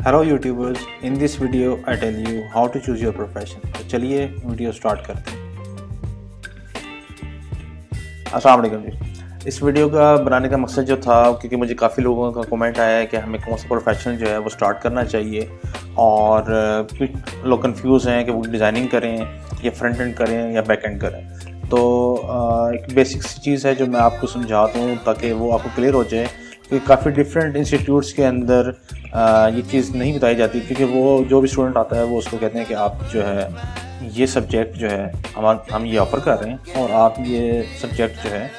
Hello YouTubers, in this video I tell you how to choose your profession. तो चलिए video start करते हैं। अस्सलाम वालेकुम जी। इस वीडियो का बनाने का मकसद जो था, क्योंकि मुझे काफ़ी लोगों का कमेंट आया है कि हमें कौन सा प्रोफेशन जो है वो स्टार्ट करना चाहिए, और कुछ लोग कंफ्यूज हैं कि वो डिज़ाइनिंग करें या फ्रंट एंड करें या बैक एंड करें। तो एक बेसिक सी चीज़ है जो मैं आपको समझा दूँ ताकि वो आपको क्लियर हो जाए कि काफ़ी डिफरेंट इंस्टीट्यूट्स के अंदर ये चीज़ नहीं बताई जाती, क्योंकि वो जो भी स्टूडेंट आता है वो उसको कहते हैं कि आप जो है ये सब्जेक्ट जो है हम ये ऑफ़र कर रहे हैं और आप ये सब्जेक्ट जो है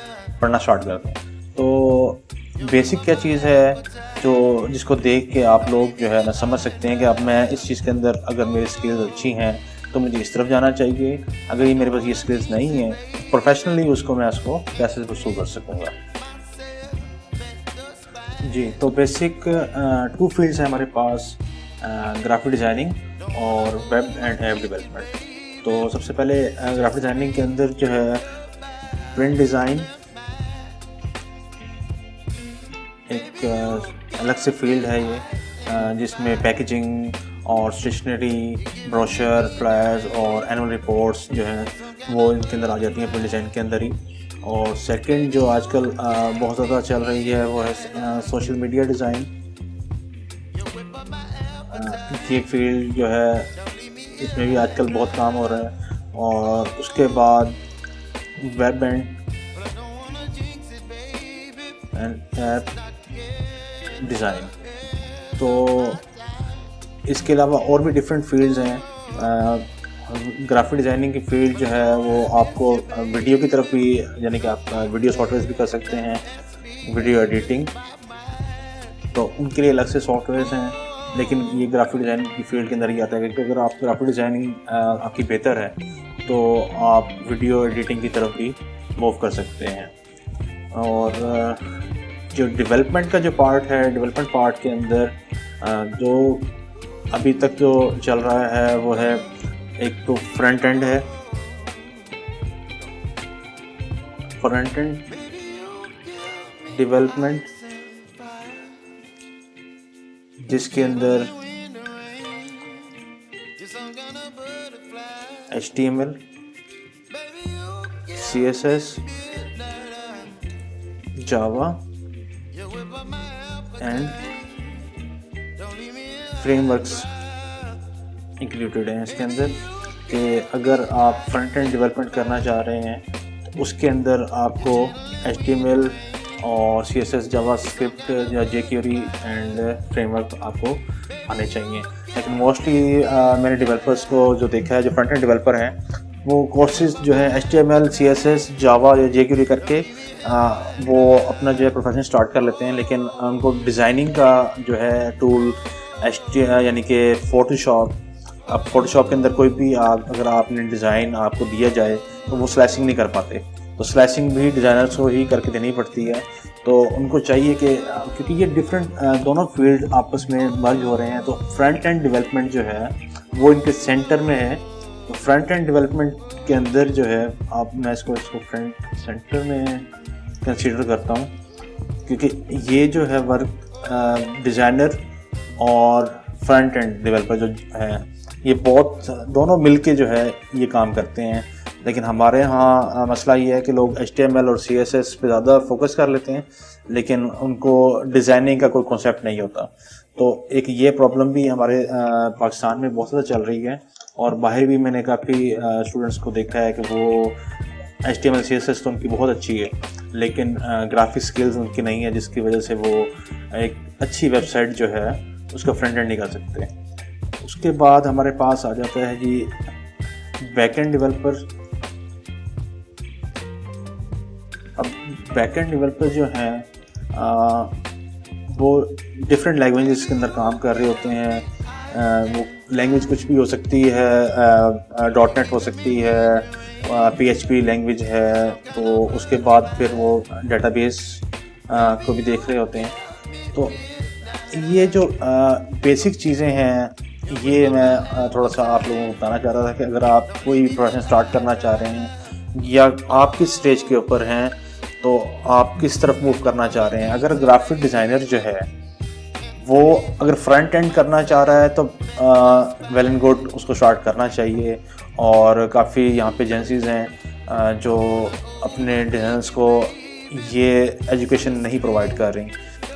पढ़ना स्टार्ट कर दें। तो बेसिक क्या चीज़ है जो जिसको देख के आप लोग जो है ना समझ सकते हैं कि अब मैं इस चीज़ के अंदर अगर मेरी स्किल्स अच्छी हैं तो मुझे इस तरफ जाना चाहिए, अगर ये मेरे पास ये स्किल्स नहीं हैं प्रोफेशनली उसको मैं उसको कैसे वसूल कर सकूँगा। जी, तो बेसिक 2 फील्ड्स हैं हमारे पास, ग्राफिक डिज़ाइनिंग और वेब एंड ऐप डेवलपमेंट। तो सबसे पहले ग्राफिक डिज़ाइनिंग के अंदर जो है प्रिंट डिज़ाइन एक अलग से फील्ड है ये, जिसमें पैकेजिंग और स्टेशनरी, ब्रोशर, फ्लायर्स और एनुअल रिपोर्ट्स जो हैं वो इनके अंदर आ जाती हैं प्रिंट डिज़ाइन के अंदर ही। और सेकंड जो आजकल बहुत ज़्यादा चल रही है वो है सोशल मीडिया डिज़ाइन। ये फील्ड जो है इसमें भी आजकल बहुत काम हो रहा है। और उसके बाद वेब एंड ऐप डिज़ाइन। तो इसके अलावा और भी डिफरेंट फील्ड्स हैं। ग्राफिक डिज़ाइनिंग की फील्ड जो है वो आपको वीडियो की तरफ भी, यानी कि आप वीडियो सॉफ्टवेयर भी कर सकते हैं, वीडियो एडिटिंग, तो उनके लिए अलग से सॉफ्टवेयर्स हैं। लेकिन ये ग्राफिक डिज़ाइनिंग की फील्ड के अंदर ही आता है कि अगर आप ग्राफिक डिज़ाइनिंग आपकी बेहतर है तो आप वीडियो एडिटिंग की तरफ भी मूव कर सकते हैं। और जो डेवलपमेंट का जो पार्ट है, डेवलपमेंट पार्ट के अंदर जो अभी तक जो चल रहा है वो है, एक तो फ्रंट एंड है, फ्रंट एंड डेवलपमेंट, जिसके अंदर HTML, CSS, Java and frameworks included हैं इसके अंदर। कि अगर आप फ्रंट एंड डेवलपमेंट करना चाह रहे हैं तो उसके अंदर आपको HTML और CSS, जावास्क्रिप्ट या jQuery एंड फ्रेमवर्क आपको आने चाहिए। लेकिन मोस्टली मैंने डेवलपर्स को जो देखा है, जो फ्रंट एंड डेवलपर हैं, वो कोर्सेज जो है HTML, CSS, जावा या jQuery करके वो अपना जो है प्रोफेशन स्टार्ट कर लेते हैं। लेकिन उनको डिज़ाइनिंग का जो है टूल यानी कि फ़ोटोशॉप, अब फ़ोटोशॉप के अंदर कोई भी अगर आपने डिज़ाइन आपको दिया जाए तो वो स्लैशिंग नहीं कर पाते, तो स्लैशिंग भी डिज़ाइनर्स को ही करके देनी पड़ती है। तो उनको चाहिए कि क्योंकि ये डिफरेंट दोनों फील्ड आपस में मर्ज हो रहे हैं, तो फ्रंट एंड डेवलपमेंट जो है वो इनके सेंटर में है। तो फ्रंट एंड डेवलपमेंट के अंदर जो है मैं इसको फ्रंट सेंटर में कंसीडर करता हूँ, क्योंकि ये जो है वर्क डिज़ाइनर और फ्रंट एंड डेवलपर जो है ये बहुत दोनों मिलके जो है ये काम करते हैं। लेकिन हमारे यहाँ मसला ये है कि लोग HTML और CSS पे ज़्यादा फोकस कर लेते हैं, लेकिन उनको डिज़ाइनिंग का कोई कॉन्सेप्ट नहीं होता। तो एक ये प्रॉब्लम भी हमारे पाकिस्तान में बहुत ज़्यादा चल रही है, और बाहर भी मैंने काफ़ी स्टूडेंट्स को देखा है कि वो HTML CSS तो उनकी बहुत अच्छी है, लेकिन ग्राफिक स्किल्स उनकी नहीं है, जिसकी वजह से वो एक अच्छी वेबसाइट जो है उसका फ्रंट एंड नहीं कर सकते। उसके बाद हमारे पास आ जाता है जी बैक एंड डेवलपर। अब बैक एंड डेवलपर जो हैं वो डिफरेंट लैंग्वेजेस के अंदर काम कर रहे होते हैं। वो लैंग्वेज कुछ भी हो सकती है, .NET हो सकती है, PHP लैंग्वेज है, तो उसके बाद फिर वो डेटाबेस को भी देख रहे होते हैं। तो ये जो बेसिक चीज़ें हैं ये मैं थोड़ा सा आप लोगों को बताना चाह रहा था कि अगर आप कोई प्रोफेशन स्टार्ट करना चाह रहे हैं या आप किस स्टेज के ऊपर हैं तो आप किस तरफ मूव करना चाह रहे हैं। अगर ग्राफिक डिज़ाइनर जो है वो अगर फ्रंट एंड करना चाह रहा है तो वेल एंड गुड, उसको स्टार्ट करना चाहिए। और काफ़ी यहाँ पे एजेंसीज़ हैं जो अपने डिज़ाइनर्स को ये एजुकेशन नहीं प्रोवाइड कर रही।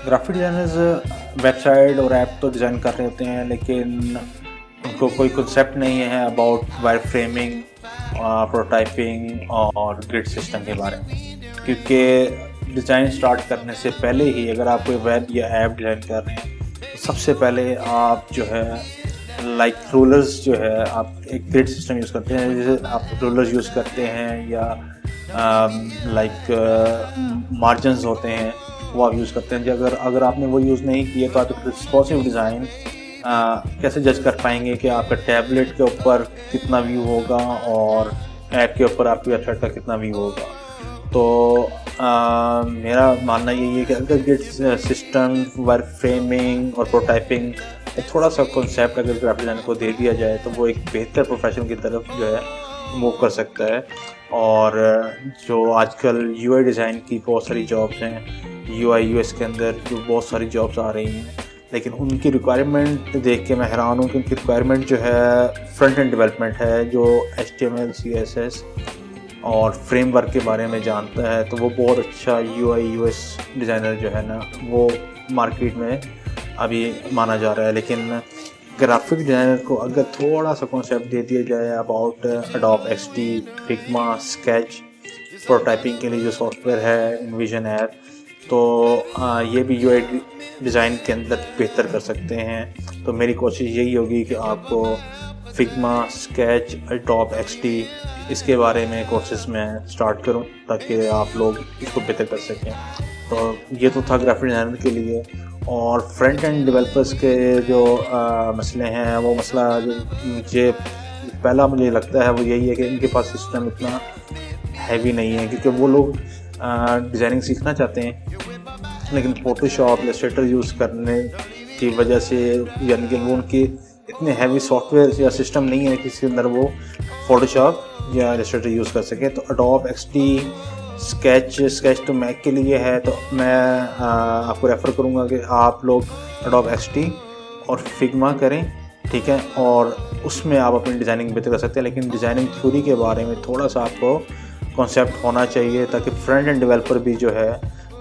ग्राफिक डिज़ाइनर्स वेबसाइट और ऐप तो डिज़ाइन कर रहे होते हैं, लेकिन उनको कोई कंसेप्ट नहीं है अबाउट वायर फ्रेमिंग, प्रोटोटाइपिंग और ग्रिड सिस्टम के बारे में। क्योंकि डिज़ाइन स्टार्ट करने से पहले ही अगर आप कोई वेब या ऐप डिज़ाइन कर रहे हैं तो सबसे पहले आप जो है लाइक रूलर्स जो है, आप एक ग्रिड सिस्टम यूज़ करते हैं, जैसे आप रूलर्स यूज़ करते हैं या मार्जिन्स होते हैं वो आप यूज़ करते हैं। अगर आपने वो यूज़ नहीं किया तो आप एक रिस्पॉन्सिव डिज़ाइन कैसे जज कर पाएंगे कि आपका टैबलेट के ऊपर कितना व्यू होगा और ऐप के ऊपर आपकी वेबसाइट का कितना व्यू होगा। तो मेरा मानना यही है कि अगर ग्रिड सिस्टम, वायर फ्रेमिंग और प्रोटोटाइपिंग थोड़ा सा कॉन्सेप्ट अगर ग्राफिक डिज़ाइनर को दे दिया जाए तो वो एक बेहतर प्रोफेशन की तरफ जो है मूव कर सकता है। और जो आजकल यूआई डिज़ाइन की बहुत सारी जॉब्स हैं, यूआई यूएक्स के अंदर जो बहुत सारी जॉब्स आ रही हैं, लेकिन उनकी रिक्वायरमेंट देख के मैं हैरान हूँ कि उनकी रिक्वायरमेंट जो है फ्रंट एंड डेवलपमेंट है, जो HTML CSS और फ्रेमवर्क के बारे में जानता है। तो वो बहुत अच्छा UI UX डिज़ाइनर जो है ना वो मार्केट में अभी माना जा रहा है। लेकिन ग्राफिक डिज़ाइनर को अगर थोड़ा सा कॉन्सेप्ट दे दिया जाए about adobe XD, Figma, sketch, prototyping के लिए जो सॉफ्टवेयर है इनविजन ऐप, तो ये भी UI डिज़ाइन के अंदर बेहतर कर सकते हैं। तो मेरी कोशिश यही होगी कि आपको फिग्मा, स्केच, एडोब XD इसके बारे में कोर्सेज में स्टार्ट करूं ताकि आप लोग इसको बेहतर कर सकें। तो ये तो था ग्राफिक डिज़ाइनर के लिए। और फ्रंट एंड डेवलपर्स के जो मसले हैं, वो मसला जो मुझे लगता है वो यही है कि इनके पास सिस्टम इतना हैवी नहीं है, क्योंकि वो लोग डिज़ाइनिंग सीखना चाहते हैं लेकिन फोटोशॉप, इलस्ट्रेटर यूज़ करने की वजह से, यानी कि वो उनके इतने हैवी सॉफ्टवेयर या सिस्टम नहीं है कि इसके अंदर वो फोटोशॉप या इलस्ट्रेटर यूज़ कर सके। तो एडोब XD, स्केच तो मैक के लिए है, तो मैं आपको रेफ़र करूँगा कि आप लोग एडोब XD और फिग्मा करें, ठीक है, और उसमें आप अपनी डिज़ाइनिंग बेहतर कर सकते हैं। लेकिन डिज़ाइनिंग थ्योरी के बारे में थोड़ा सा आपको कॉन्सेप्ट होना चाहिए ताकि फ्रंट एंड डेवलपर भी जो है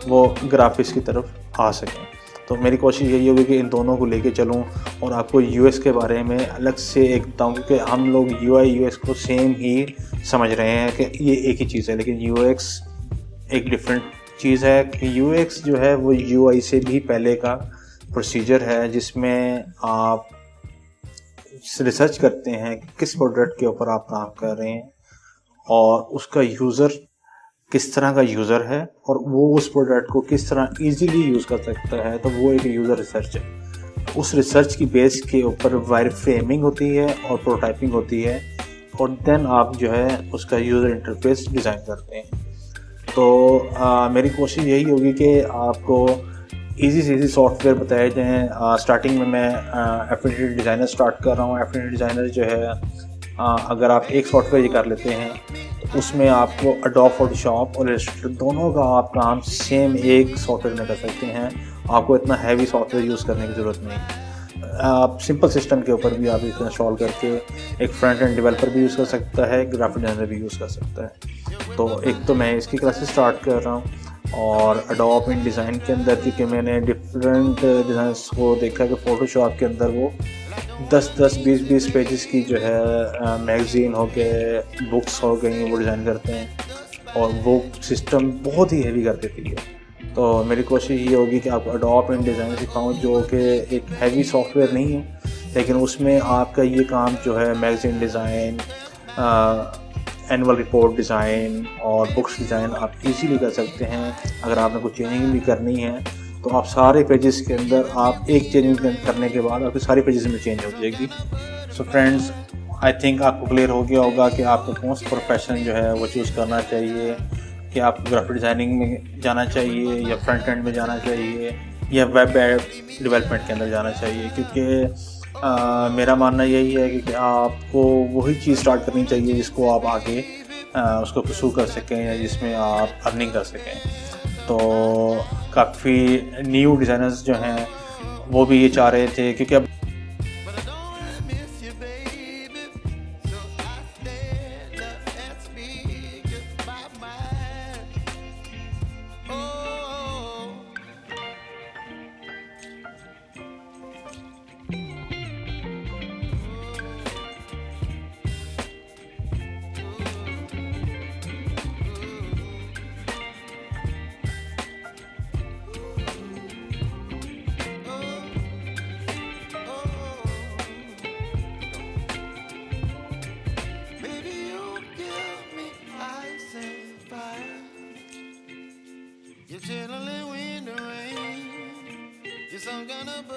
वो ग्राफिक्स की तरफ आ सकें। तो मेरी कोशिश यही होगी कि इन दोनों को लेके चलूं और आपको UX के बारे में अलग से एक बताऊं, क्योंकि हम लोग UI UX को सेम ही समझ रहे हैं कि ये एक ही चीज़ है, लेकिन UX एक डिफरेंट चीज़ है। कि UX जो है वो UI से भी पहले का प्रोसीजर है, जिसमें आप रिसर्च करते हैं कि किस प्रोडक्ट के ऊपर आप काम कर रहे हैं और उसका यूज़र किस तरह का यूज़र है और वो उस प्रोडक्ट को किस तरह इजीली यूज़ कर सकता है। तो वो एक यूज़र रिसर्च है। उस रिसर्च की बेस के ऊपर वायर फ्रेमिंग होती है और प्रोटोटाइपिंग होती है, और देन आप जो है उसका यूज़र इंटरफेस डिज़ाइन करते हैं। तो मेरी कोशिश यही होगी कि आपको इजी से इजी सॉफ्टवेयर बताए जाएँ। स्टार्टिंग में मैं एफिनिटी डिज़ाइनर स्टार्ट कर रहा हूँ। एफिनिटी डिज़ाइनर जो है अगर आप एक सॉफ्टवेयर ये कर लेते हैं तो उसमें आपको एडोब फोटोशॉप और इलस्ट्रेटर दोनों का आप काम सेम एक सॉफ्टवेयर में कर सकते हैं। आपको इतना हैवी सॉफ्टवेयर यूज़ करने की ज़रूरत नहीं। आप सिंपल सिस्टम के ऊपर भी आप इसको इंस्टॉल करके एक फ्रंट एंड डेवलपर भी यूज़ कर सकता है, ग्राफिक डिज़ाइनर भी यूज़ कर सकता है। तो एक तो मैं इसकी क्लासेस स्टार्ट कर रहा हूँ और एडोब इन डिज़ाइन के अंदर, क्योंकि मैंने डिफरेंट डिज़ाइनर्स को देखा कि फ़ोटोशॉप के अंदर वो 10-10, 20-20 पेजेस की जो है मैगज़ीन हो गए, बुक्स हो गई, वो डिज़ाइन करते हैं और वो सिस्टम बहुत ही हैवी कर देती है। तो मेरी कोशिश ये होगी कि आपको एडोब इन डिज़ाइन सिखाऊं, जो कि एक हैवी सॉफ्टवेयर नहीं है, लेकिन उसमें आपका ये काम जो है magazine design, annual report design और बुक्स डिज़ाइन आप इजीली कर सकते हैं। अगर आपने कुछ चेंजिंग भी करनी है तो आप सारे पेजेस के अंदर आप एक चेंजिंग करने के बाद आपके सारे पेजेस में चेंज हो जाएगी। सो फ्रेंड्स, आई थिंक आपको क्लियर हो गया होगा कि आपको कौन सा प्रोफेशन जो है वो चूज़ करना चाहिए, कि आप ग्राफिक डिज़ाइनिंग में जाना चाहिए या फ्रंट एंड में जाना चाहिए या वेब ऐप डेवलपमेंट के अंदर जाना चाहिए। क्योंकि मेरा मानना यही है कि आपको वही चीज़ स्टार्ट करनी चाहिए जिसको आप आगे उसको परस्यू कर सकें या जिसमें आप अर्निंग कर सकें। तो काफ़ी न्यू डिज़ाइनर्स जो हैं वो भी ये चाह रहे थे, क्योंकि अब You're chilling in the rain. You're some kind of